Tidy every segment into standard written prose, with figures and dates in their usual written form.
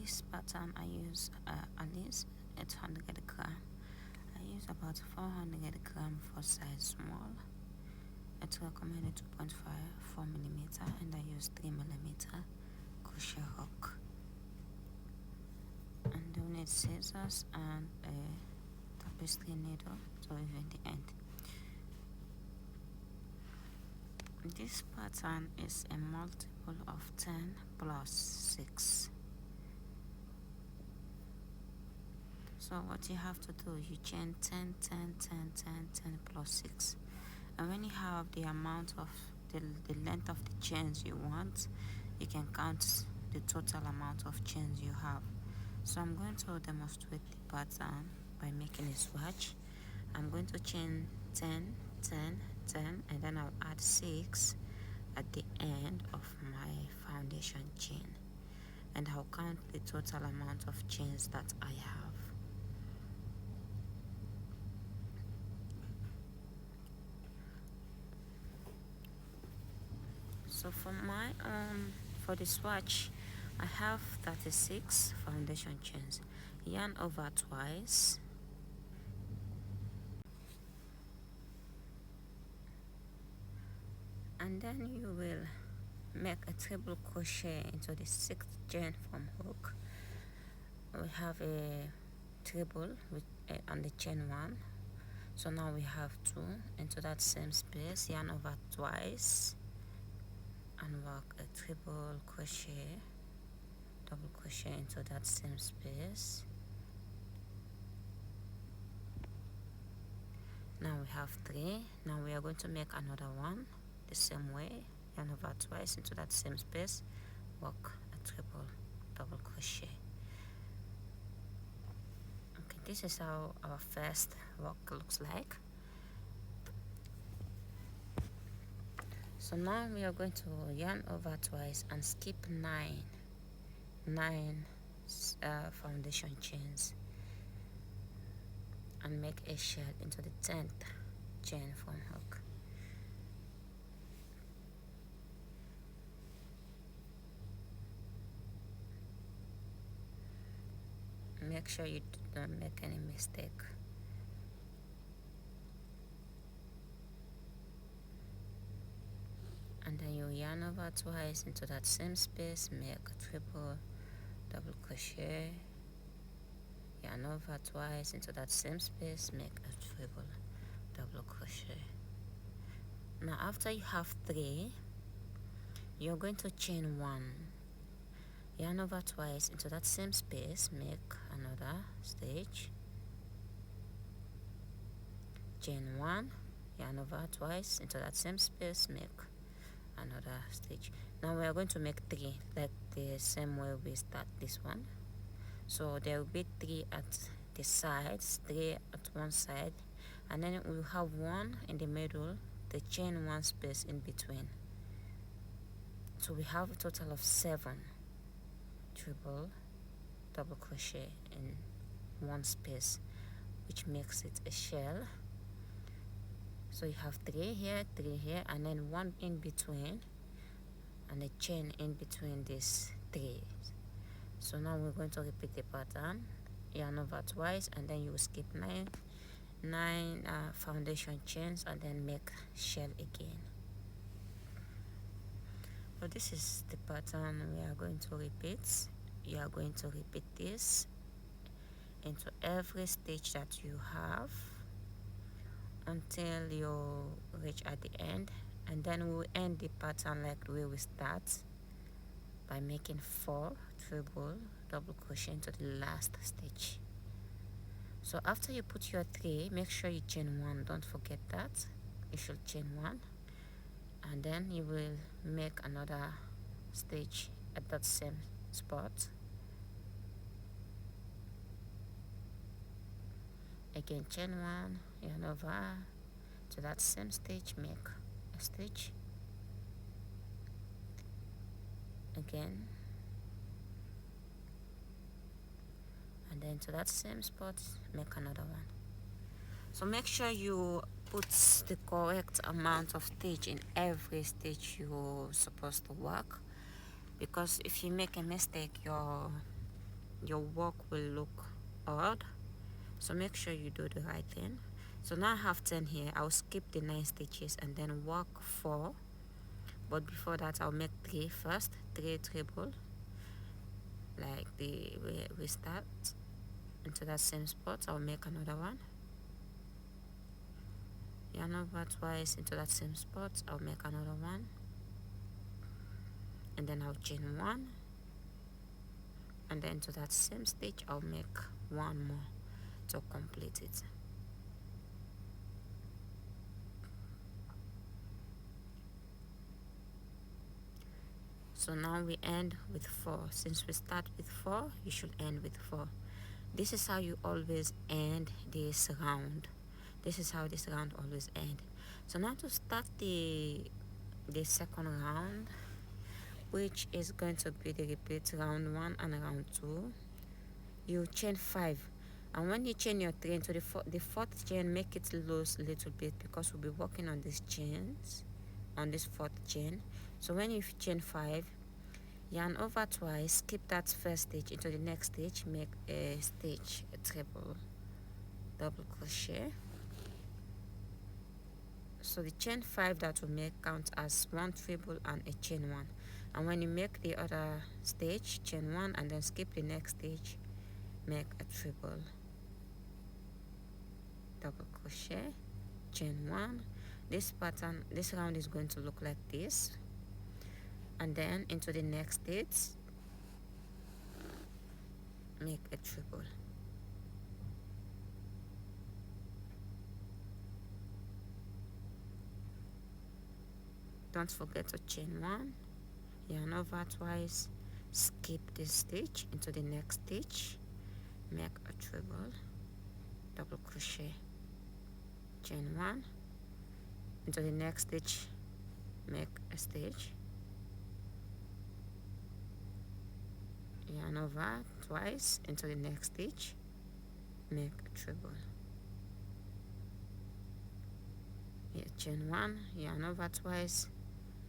this pattern I use at least 800 gram. I use about 400 gram for size small. It's recommended 2.5 4 millimeter, and I use 3 millimeter crochet hook. And you'll need scissors and a tapestry needle to even the end. This pattern is a multiple of 10 plus 6. So what you have to do, you chain 10, 10, 10, 10, 10 plus 6. And when you have the amount of the length of the chains you want, you can count the total amount of chains you have. So I'm going to demonstrate the pattern by making a swatch. I'm going to chain 10, 10, 10, and then I'll add 6 at the end of my foundation chain, and I'll count the total amount of chains that I have. So for the swatch, I have 36 foundation chains. Yarn over twice, and then you will make a treble crochet into the 6th chain from hook. We have a treble with on the chain 1, so now we have 2 into that same space. Yarn over twice and work a treble crochet, double crochet into that same space. Now we have 3. Now we are going to make another one the same way. Yarn over twice into that same space, work a treble double crochet. Okay, this is how our first work looks like. So now we are going to yarn over twice and skip 9 foundation chains and make a shell into the 10th chain from hook. Make sure you don't make any mistake. And then you yarn over twice into that same space, make a triple double crochet, yarn over twice into that same space, make a triple double crochet. Now after you have 3, you're going to chain 1, yarn over twice into that same space, make another stitch, chain 1, yarn over twice into that same space, make another stitch. Now we are going to make 3 like the same way we start this one. So there will be 3 at the sides, 3 at one side, and then we'll have 1 in the middle, the chain 1 space in between. So we have a total of 7 triple double crochet in one space, which makes it a shell. So you have 3 here, 3 here, and then 1 in between, and a chain in between these 3. So now we're going to repeat the pattern. Yarn over twice, and then you will skip 9 foundation chains, and then make shell again. So this is the pattern we are going to repeat. You are going to repeat this into every stitch that you have until you reach at the end, and then we'll end the pattern like the way we start by making 4 triple double crochet into the last stitch. So after you put your 3, make sure you chain 1, don't forget that. You should chain 1, and then you will make another stitch at that same spot. Again, chain 1, yarn over to that same stitch, make a stitch. Again, and then to that same spot, make another one. So make sure you put the correct amount of stitch in every stitch you're supposed to work, because if you make a mistake, your your work will look odd. So make sure you do the right thing. So now I have 10 here. I'll skip the 9 stitches and then work 4, but before that I'll make 3 first, 3 treble, like the way we start. Into that same spot I'll make another one, yarn over twice. Into that same spot I'll make another one, and then I'll chain 1, and then to that same stitch I'll make 1 more to complete it. So now we end with 4. Since we start with 4, you should end with 4. This is how you always end this round. This is how this round always end. So now to start the second round, which is going to be the repeat round 1 and round 2, you chain 5, and when you chain your 3 into the fourth chain, make it loose a little bit because we'll be working on these chains on this fourth chain. So when you chain 5, yarn over twice, skip that first stitch into the next stitch, make a stitch, a treble, double crochet. So the chain 5 that will make count as 1 treble and a chain 1. And when you make the other stitch, chain 1 and then skip the next stitch, make a treble, double crochet, chain 1. This pattern, this round is going to look like this. And then into the next stitch, make a treble. Don't forget to chain 1, yarn over twice, skip this stitch into the next stitch, make a treble, double crochet, chain 1, into the next stitch, make a stitch, yarn over twice into the next stitch, make a treble, chain 1, yarn over twice,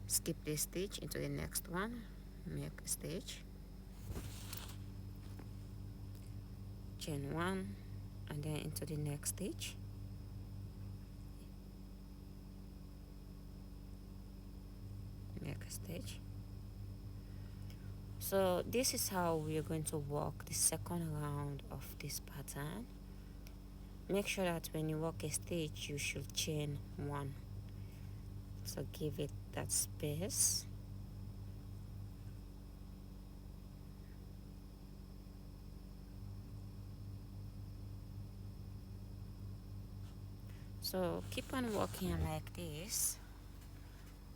skip this stitch into the next one, make a stitch, chain 1, and then into the next stitch, make a stitch. So this is how we are going to work the second round of this pattern. Make sure that when you work a stitch, you should chain 1. So give it that space. So keep on working like this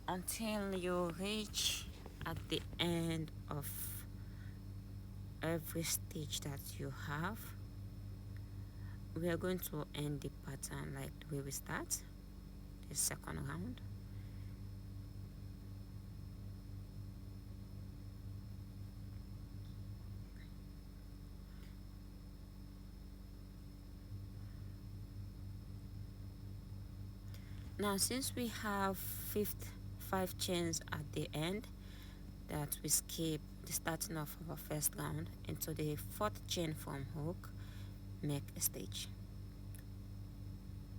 until you reach at the end of every stitch that you have. We are going to end the pattern like the way we start the second round. Now since we have 5 chains at the end, that we skip the starting of our first round, into the 4th chain from hook, make a stitch.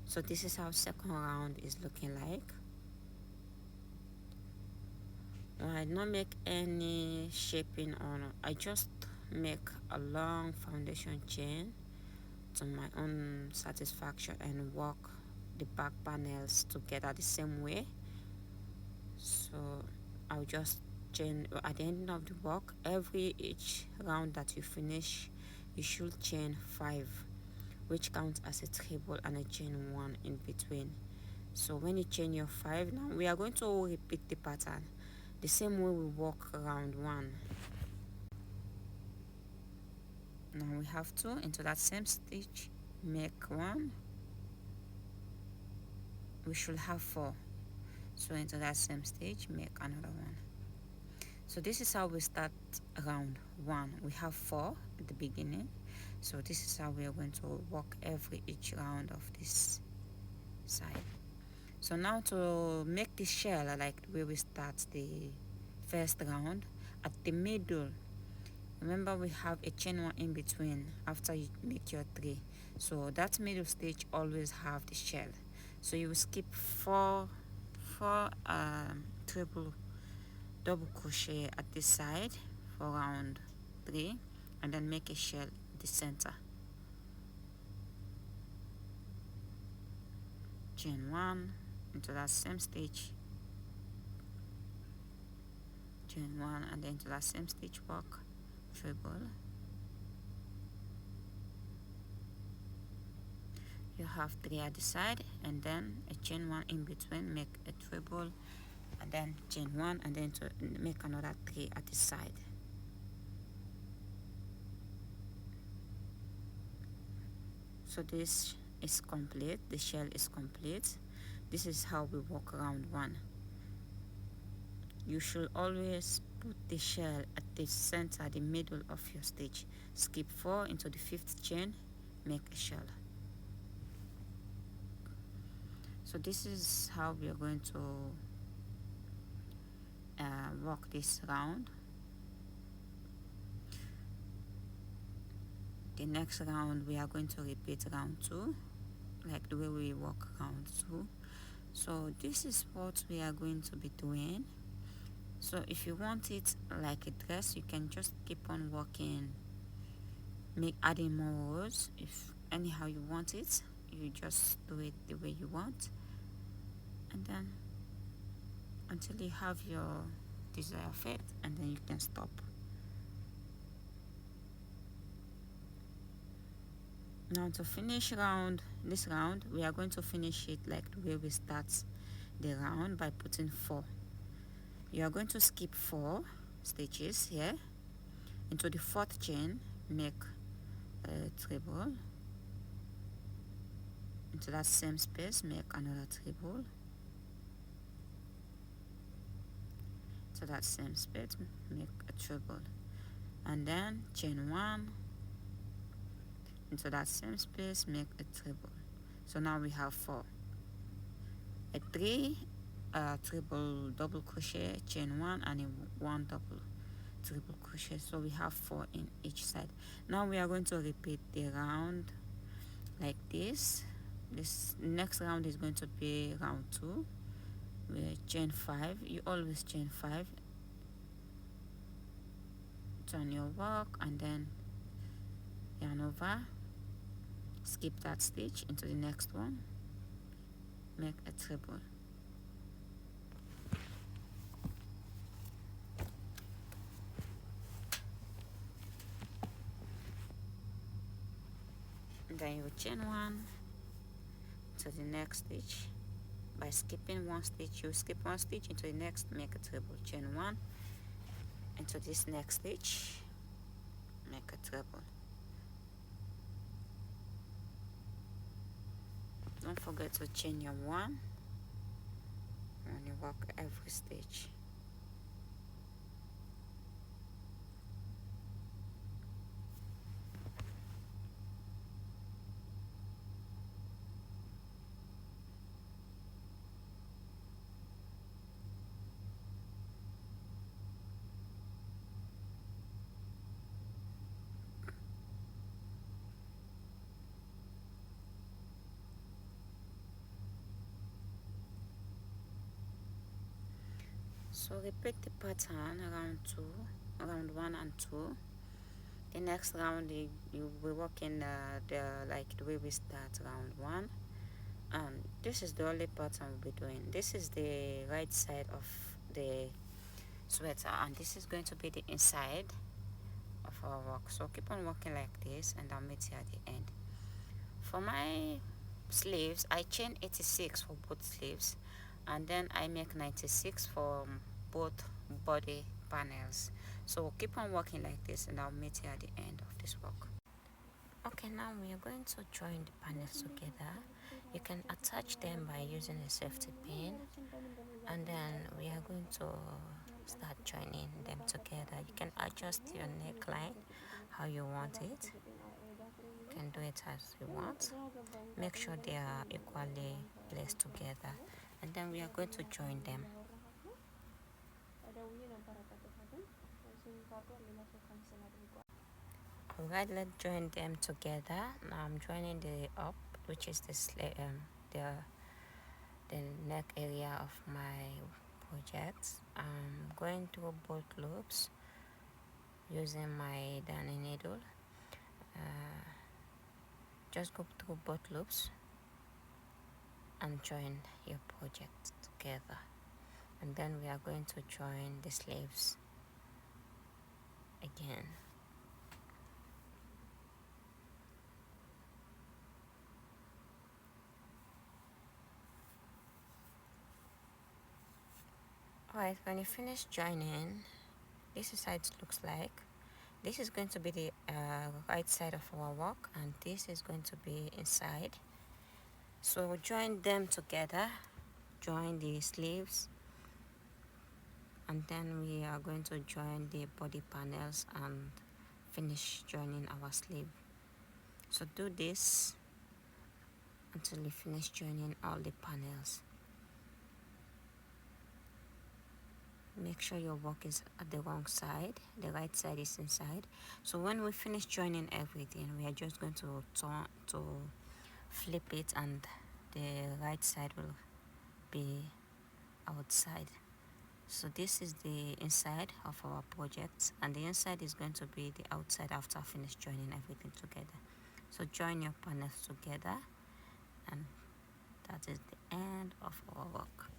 So this is how second round is looking like. I not make any shaping on, I just make a long foundation chain to my own satisfaction and work the back panels together the same way. So I'll just chain at the end of the work. Each round that you finish, you should chain 5, which counts as a treble, and a chain 1 in between. So when you chain your 5, now we are going to repeat the pattern the same way we work round 1. Now we have 2 into that same stitch, make 1. We should have 4. So into that same stitch, make another 1. So this is how we start round 1. We have 4 at the beginning. So this is how we are going to work each round of this side. So now to make the shell like the way we start the first round, at the middle Remember, we have a chain 1 in between after you make your 3, so that middle stitch always have the shell. So you will skip four triple double crochet at this side for round 3, and then make a shell at the center. Chain 1 into that same stitch, chain 1, and then into that same stitch work, treble. You have 3 at the side, and then a chain 1 in between, make a treble, and then chain 1, and then to make another 3 at the side. So this is complete, the shell is complete. This is how we work round 1. You should always put the shell at the center, the middle of your stitch. Skip 4 into the 5th chain, make a shell. So this is how we are going to work this round. The next round we are going to repeat round 2, like the way we work round 2. So this is what we are going to be doing. So if you want it like a dress, you can just keep on working, adding more rows. If anyhow you want it, you just do it the way you want, and then until you have your desired fit, and then you can stop. Now to finish this round, we are going to finish it like the way we start the round, by putting 4. You are going to skip 4 stitches here into the 4th chain, make a treble, into that same space make another treble, to that same space make a treble, and then chain 1 into that same space make a treble. So now we have 4, a 3 triple double crochet, chain 1, and a 1 double triple crochet. So we have 4 in each side. Now we are going to repeat the round like this. This next round is going to be round 2. We chain 5. You always chain 5, turn your work, and then yarn over, skip that stitch into the next one, make a treble. And then you chain 1 to the next stitch. By skipping 1 stitch, you skip 1 stitch into the next, make a treble, chain 1 into this next stitch, make a treble. Don't forget to chain your 1 when you work every stitch. So repeat the pattern round 1 and 2. The next round you will work in like the way we start round 1, and this is the only pattern we'll be doing. This is the right side of the sweater, and this is going to be the inside of our work. So keep on working like this, and I'll meet you at the end. For my sleeves, I chain 86 for both sleeves, and then I make 96 for both body panels. So keep on working like this, and I'll meet you at the end of this work. Okay, now we are going to join the panels together. You can attach them by using a safety pin, and then we are going to start joining them together. You can adjust your neckline how you want it. You can do it as you want. Make sure they are equally placed together, and then we are going to join them. Alright, let's join them together. Now I'm joining the up, which is the the neck area of my project. I'm going through both loops using my darning needle. Just go through both loops and join your project together, and then we are going to join the sleeves again. Alright, when you finish joining, this is how it looks like. This is going to be the right side of our work, and this is going to be inside. So join them together, join the sleeves, and then we are going to join the body panels and finish joining our sleeve. So do this until you finish joining all the panels. Make sure your work is at the wrong side, the right side is inside. So when we finish joining everything, we are just going to flip it, and the right side will be outside. So this is the inside of our project, and the inside is going to be the outside after finish joining everything together. So join your panels together, and that is the end of our work.